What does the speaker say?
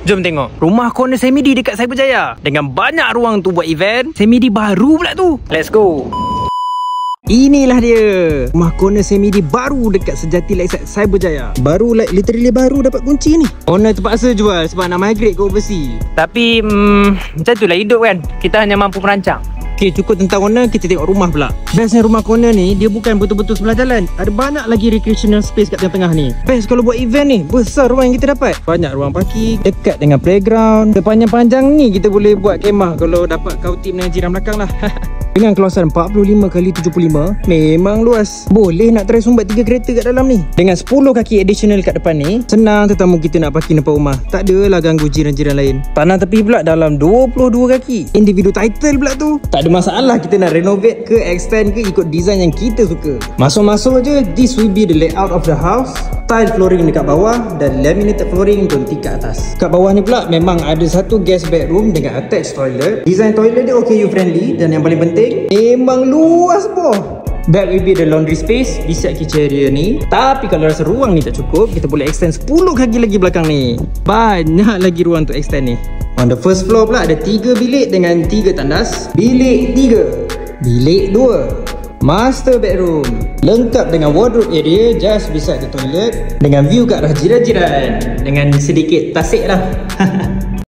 Jom tengok rumah corner Semidi dekat Cyberjaya dengan banyak ruang tu buat event. Semidi baru pula tu. Let's go. Inilah dia rumah corner Semidi baru dekat Sejati Lakeside Cyberjaya. Baru literally baru dapat kunci ni. Owner terpaksa jual sebab nak migrate ke overseas. Tapi macam tu lah hidup kan. Kita hanya mampu merancang. Okay, cukup tentang corner, kita tengok rumah pula. Bestnya rumah corner ni, dia bukan betul-betul sebelah jalan. Ada banyak lagi recreational space kat tengah-tengah ni. Best kalau buat event ni. Besar ruang yang kita dapat. Banyak ruang parking, dekat dengan playground. Sepanjang-panjang ni kita boleh buat kemah kalau dapat kau tim dengan jiran belakang lah. Dengan keluasan 45x75, memang luas. Boleh nak try sumbat 3 kereta kat dalam ni. Dengan 10 kaki additional kat depan ni, senang tetamu kita nak parking depan rumah. Tak adalah ganggu jiran-jiran lain. Tanah tepi pula dalam 22 kaki. Individu title pula tu. Tak ada masalah kita nak renovate ke, extend ke, ikut design yang kita suka. Masuk-masuk je, this will be the layout of the house. Tile flooring dekat bawah dan laminated flooring untuk tingkat atas. Kat bawah ni pula memang ada satu guest bedroom dengan attached toilet. Design toilet dia OKU friendly dan yang paling penting memang luas boh. That will be the laundry space di side kitchen area ni. Tapi kalau rasa ruang ni tak cukup, kita boleh extend 10 kaki lagi belakang ni. Banyak lagi ruang untuk extend ni. On the first floor pula ada 3 bilik dengan 3 tandas. Bilik 3, bilik 2, master bedroom, lengkap dengan wardrobe area just beside the toilet, dengan view ke arah jiran-jiran, dengan sedikit tasik lah.